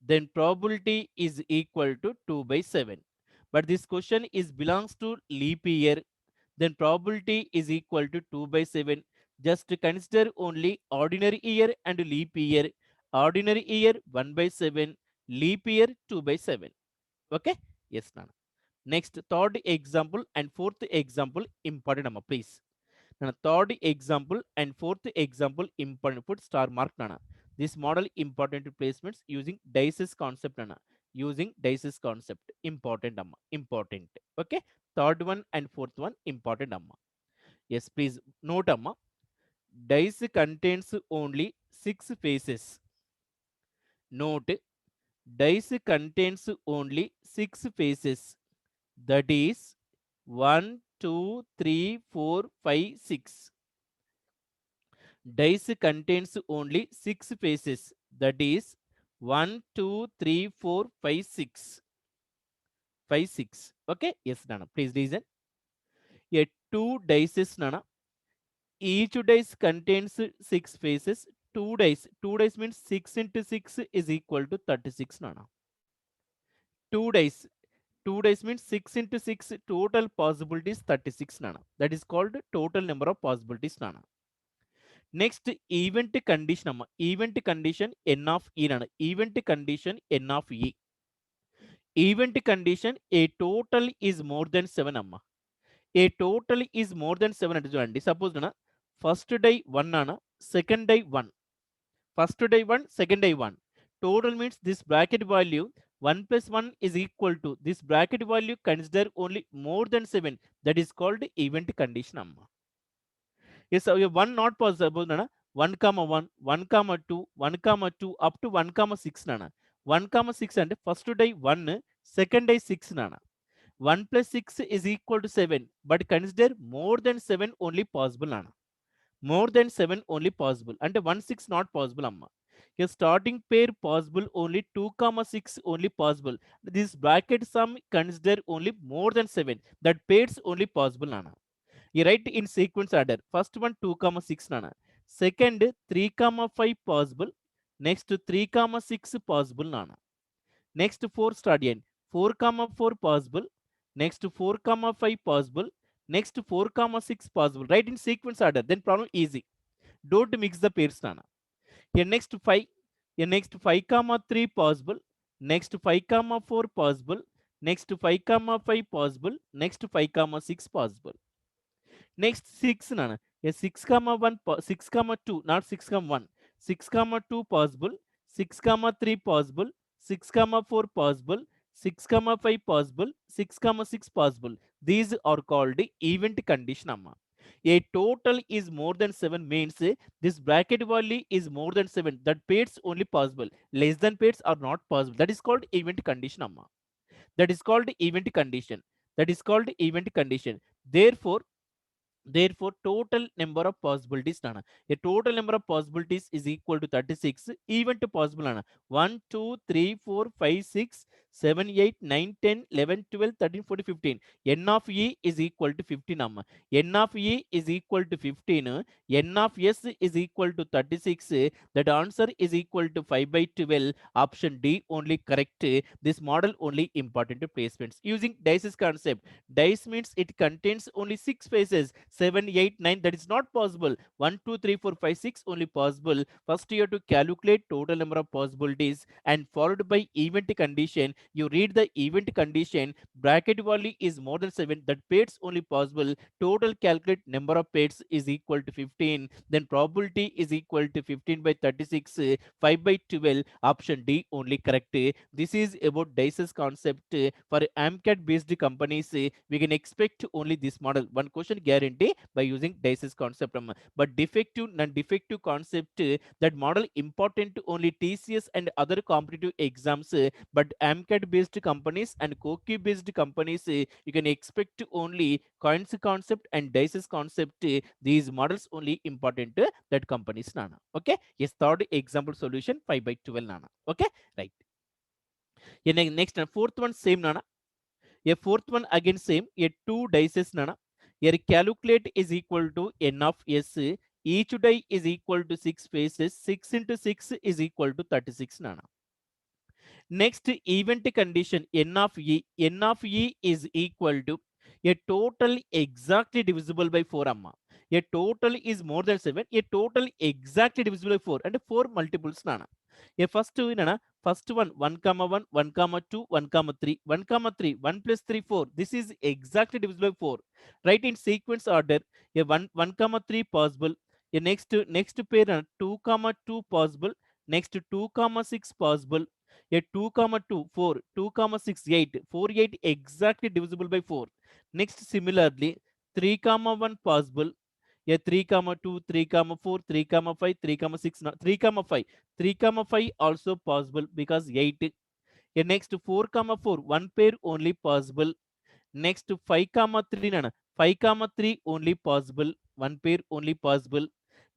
Speaker 1: Then probability is equal to 2 by 7. But this question is belongs to leap year. Then probability is equal to 2 by 7. Just consider only ordinary year and leap year. Ordinary year 1 by 7. Leap year 2 by 7. Okay? Yes, Nana. Next, third example and fourth example important, Amma, please. Nana, third example and fourth example important. Put star mark, Nana. This model important placements using dices concept, Nana. Using dices concept. Important, Amma. Important. Okay. Third one and fourth one important, Amma. Yes, please note, Amma. Dice contains only 6 faces. Note, dice contains only 6 faces. That is 1, 2, 3, 4, 5, 6. Dice contains only 6 faces. That is 1, 2, 3, 4, 5, 6. 5, 6. Okay? Yes, Nana. Please listen. A 2 dices, Nana. Each dice contains 6 faces. 2 dice. 2 dice means 6 into 6 is equal to 36, Nana. 2 dice. 2 dice means 6 into 6 total possibilities 36, Nana. That is called total number of possibilities, Nana. Next, event condition, Amma. Event condition n of e, Nana. Event condition n of e. Event condition a total is more than 7, Amma. A total is more than 7 అంటే చూడండి. Suppose Nana, first day 1, Nana. Second day 1. First day 1, second day 1. Total means this bracket value 1 plus 1 is equal to this bracket value consider only more than 7. That is called event condition, Amma. Yes, so one not possible, Nana. 1 comma 1, 1 comma 2, 1 comma 2 up to 1 comma 6, Nana. 1 comma 6 and first day 1, second day 6, Nana. 1 plus 6 is equal to 7, but consider more than 7 only possible, Nana. More than 7 only possible. And 1 6 not possible, amma. A starting pair possible only 2 comma 6 only possible. This bracket sum consider only more than 7. That pairs only possible, nana. You write in sequence order. First one 2 comma 6, nana. Second 3 comma 5 possible. Next 3 comma 6 possible, nana. Next 4 stadian. 4 comma 4 possible. Next 4 comma 5 possible. Next 4 comma 6 possible. Right in sequence order. Then problem easy. Don't mix the pairs, nana. Here next 5. Here next 5 comma 3 possible. Next 5 comma 4 possible. Next 5 comma 5 possible. Next 5 comma 6 possible. Next 6, nana. A 6 comma 1 6 comma 2, not 6 comma 1. 6 comma 2 possible. 6 comma 3 possible. 6 comma 4 possible. 6 comma 5 possible. 6 comma 6 possible. These are called event condition, amma. A total is more than 7 means this bracket value is more than 7. That pairs only possible. Less than pairs are not possible. That is called event condition, amma. That is called event condition. That is called event condition. Therefore, total number of possibilities, nana. A total number of possibilities is equal to 36. Even to possible, nana. 1, 2, 3, 4, 5, 6, 7, 8, 9, 10, 11, 12, 13, 14, 15. N of E is equal to 15, amma. N of E is equal to 15. N of S is equal to 36. That answer is equal to 5 by 12. Option D only correct. This model only important to placements. Using Dice's concept. Dice means it contains only 6 phases. 7, 8, 9. That is not possible. 1, 2, 3, 4, 5, 6 only possible. First you have to calculate total number of possibilities and followed by event condition. You read the event condition. Bracket value is more than 7. That pairs only possible. Total calculate number of pairs is equal to 15. Then probability is equal to 15 by 36. 5 by 12. Option D only correct. This is about Dice's concept. For AMCAT based companies, we can expect only this model. One question guarantee by using Dice's concept. But defective, non-defective concept, that model important to only TCS and other competitive exams. But AMCAT based companies and COCI based companies, you can expect only coins concept and Dice's concept. These models only important that companies, nana. Okay. Yes, third example solution 5 by 12, nana. Okay. Right. Yeah, next fourth one same, nana. A fourth one again same. A two dices, nana. Here calculate is equal to n of s. Each die is equal to 6 faces. 6 into 6 is equal to 36, nana. Next event condition n of e. N of e is equal to a total exactly divisible by 4, amma. A total is more than 7. A total exactly divisible by 4 and 4 multiples, nana. A first two, nana. First one 1 comma 1, 1 comma 2, 1 comma 3, 1 comma 3, 1 plus 3, 4. This is exactly divisible by 4. Right in sequence order. A 1 comma 3 possible. A next pair 2 comma 2 possible. Next 2 comma 6 possible. A 2 comma 2 4, 2 comma 6 8, 4 8 exactly divisible by 4. Next similarly 3 comma 1 possible. A 3 comma 2, 3 comma 4, 3 comma 5, 3 comma 6, 3 comma 5, 3 comma 5 also possible because 8. A next 4 comma 4, one pair only possible. Next 5 comma 3, nana. 5 comma 3 only possible. One pair only possible.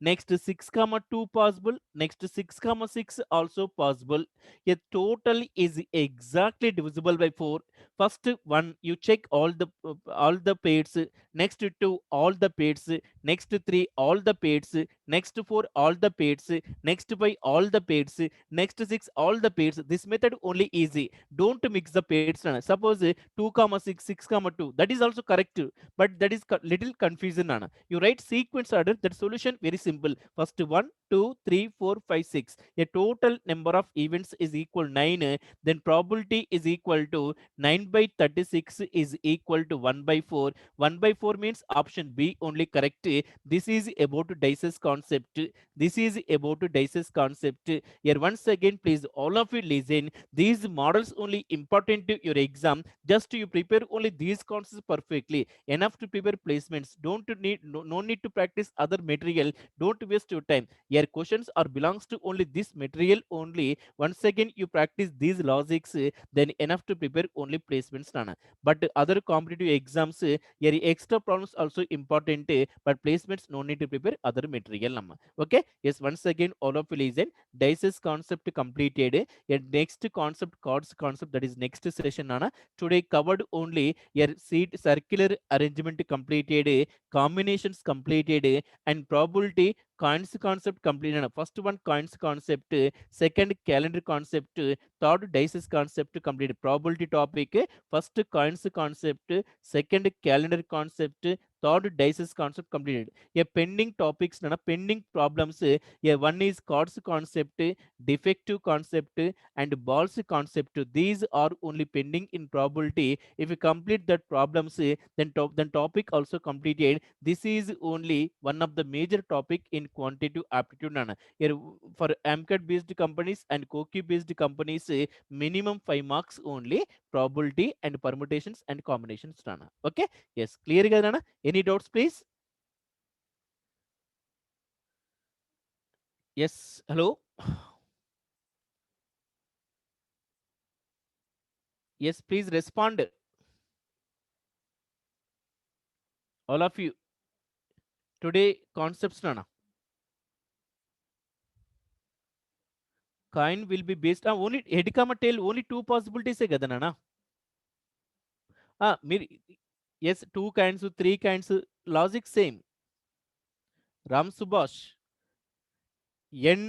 Speaker 1: Next 6 comma 2 possible. Next 6 comma 6 also possible. A total is exactly divisible by 4. First one you check all the pairs. Next two all the pairs. Next three all the pairs. Next four all the pairs. Next five all the pairs. Next six all the pairs. This method only easy. Don't mix the pairs, nana. Suppose 2 comma 6, 6 comma 2, that is also correct, but that is little confusion, nana. You write sequence order. That solution very simple. First 1 2 3 4 5 6. A total number of events is equal 9. Then probability is equal to 9 by 36 is equal to 1 by 4. 1 by 4 means option B only correct. This is about Dice's concept. This is about Dice's concept. Here once again please all of you listen. These models only important to your exam. Just you prepare only these concepts perfectly. Enough to prepare placements. Don't need no need to practice other material. Don't waste your time. Your questions are belongs to only this material only. Once again you practice these logics, then enough to prepare only placements, nana. But other competitive exams, your extra problems also important, but placements no need to prepare other material, nama. Okay, yes, once again all of you listen. Dices concept completed. Your next concept, chords concept, that is next session, nana. Today covered only your seat circular arrangement completed, combinations completed, and probability coins concept completed. First one coins concept, second calendar concept, third dices concept completed. Probability topic, first coins concept, second calendar concept, third dices concept completed. A pending topics, nana, pending problems, a one is chords concept, defective concept, and balls concept. These are only pending in probability. If you complete that problems, then topic also completed. This is only one of the major topic in quantitative aptitude, nana. Here, for MCAT based companies and COCI based companies, minimum 5 marks only, probability and permutations and combinations, nana. Okay, yes, clear ga, nana? Any doubts, please? Yes, hello. Yes, please respond, all of you. Today concepts, nana. Kind will be based on only head comma tail, only two possibilities కదా నాన్న. మీరు yes two kinds three kinds logic same. Ram Subhash, N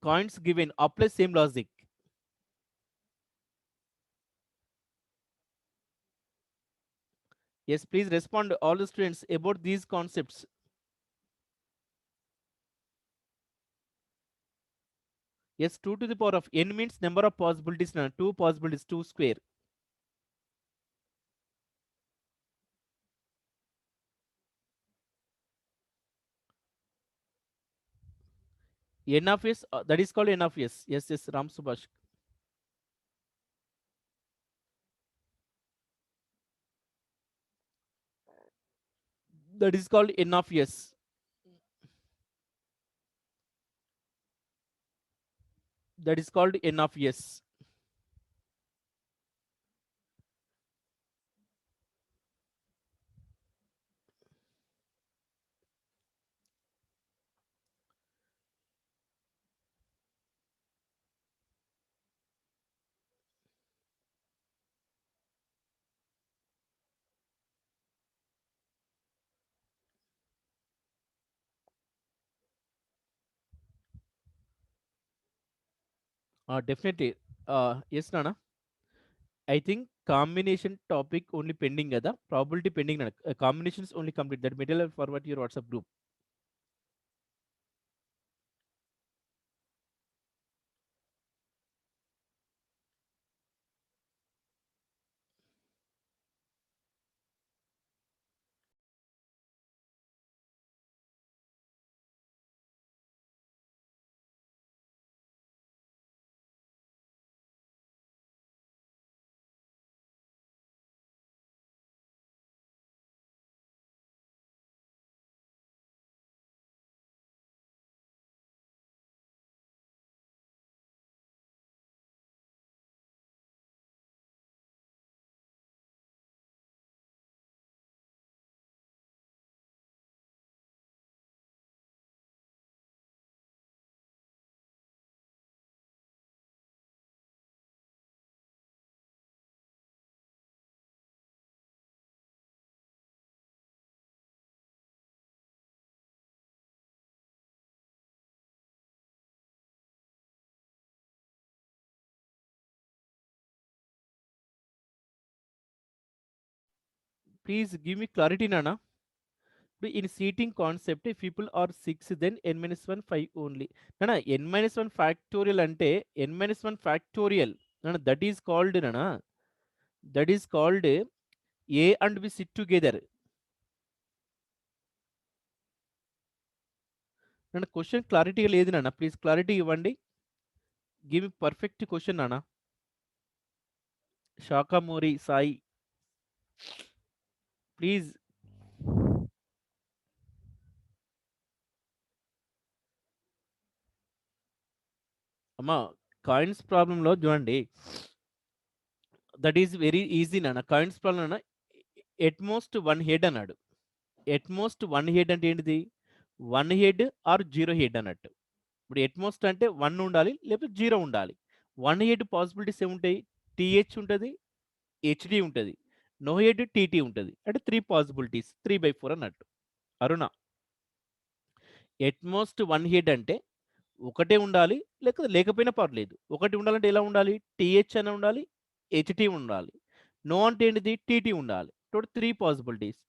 Speaker 1: coins given apply same logic. Yes, please respond all the students about these concepts. Yes, 2 to the power of n means number of possibilities na, two possibilities, 2 square. N of s, that is called n of s. Yes, yes, Ram Subhash. That is called n of s. That is called n of s. Definitely. Yes, Nana. I think combination topic only pending kada. Probability pending nana. Combinations only complete. That material forward your WhatsApp group. Please give me clarity, Nana. In seating concept, if people are 6, then n minus 1 5 only. Nana, n minus 1 factorial ante n minus 1 factorial. Nana, that is called, Nana, that is called A and B sit together. Nana, question clarity లేదు నాన్న. Please clarity ఇవ్వండి. Give me perfect question, Nana. Shakamori Sai, please. అమ్మా coins ప్రాబ్లంలో చూడండి, that is very easy నాన్న. Coins problem అన్న at most one head అన్నాడు. At most one head అంటే ఏంటిది? One head or zero head అన్నట్టు. ఇప్పుడు ఎట్ మోస్ట్ అంటే వన్ ఉండాలి, లేకపోతే జీరో ఉండాలి. వన్ హెడ్ పాసిబిలిటీస్ ఏముంటాయి? టీహెచ్ ఉంటుంది, హెచ్డి ఉంటుంది, నో హెడ్ టీటీ ఉంటుంది. అంటే 3 పాసిబిలిటీస్, 3/4 అన్నట్టు. అరుణ, ఎట్ మోస్ట్ వన్ హెడ్ అంటే ఒకటే ఉండాలి, లేకపోయినా పర్లేదు. ఒకటి ఉండాలంటే ఎలా ఉండాలి? టీహెచ్ అని ఉండాలి, హెచ్టి ఉండాలి. నో అంటే ఏంటిది? టీటీ ఉండాలి. Total 3 possibilities.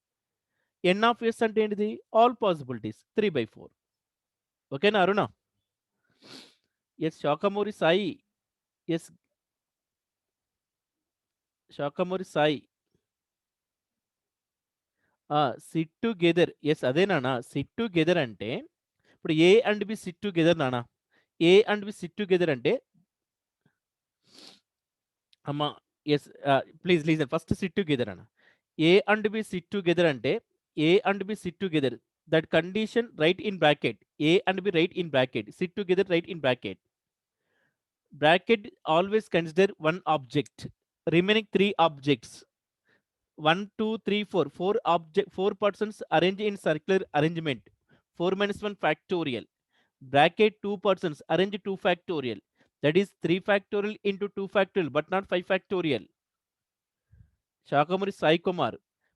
Speaker 1: N of S అంటే ఏంటిది? All possibilities, 3/4. ఓకేనా Aruna? Yes Sakhamuri Sai. Yes Sakhamuri Sai. Sit together. Yes అదే నాన్న. సిట్ టుగెదర్ అంటే ఇప్పుడు A and B sit together నాన్న. A and B sit together అంటే అమ్మ yes please listen first sit together అన్న. A and B sit together అంటే A and B sit together, that condition write in bracket. A and B right in bracket, sit together right in bracket. Bracket always consider one object. Remaining 3 objects. 1, 2, 3, 4. 4 persons arranged in circular arrangement. 4 minus 1 factorial. Bracket 2 persons arrange 2 factorial. That is 3 factorial into 2 factorial, but not 5 factorial. Shakamuri Sai Kumar.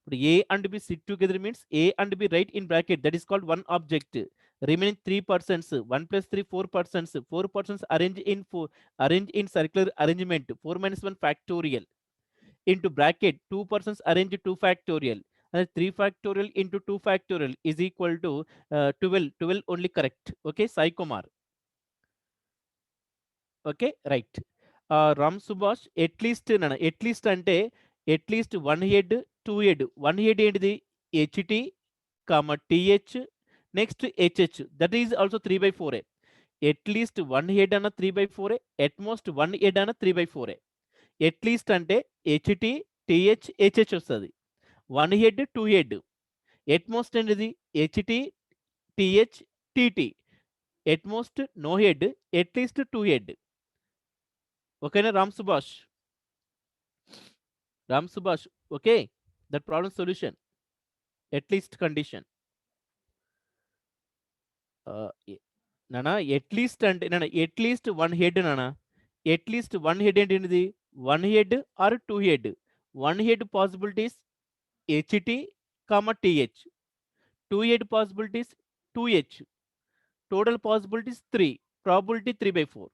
Speaker 1: But A and B sit together means A and B right in bracket. That is called one object. Remaining 3 persons, 1 plus 3, 4 persons. 4 persons arrange in circular arrangement. 4 minus 1 factorial into bracket 2 persons arrange 2 factorial. And 3 factorial into 2 factorial is equal to 12. 12 only correct. Okay, Sai Kumar. Okay right. Ram Subhash at least అంటే at least one head, two head. One head ఏంటిది? HT comma TH next HH, that is also 3/4. At least one head అన్న 3/4, at most one head అన్న 3/4. At least అంటే HT TH HH వస్తుంది. One head, two head. At most ఏంటిది? HT TH TT. At most no head, at least two head. ఓకేనా Ram Subhash? Ram Subhash okay. That problem solution at least condition. నానా at least అంటే నాన్న at least one head నానా. At least one head ఏంటిది? One head or two head. One head possibilities HT comma TH. Two head possibilities 2h. Total possibilities 3. Probability 3/4.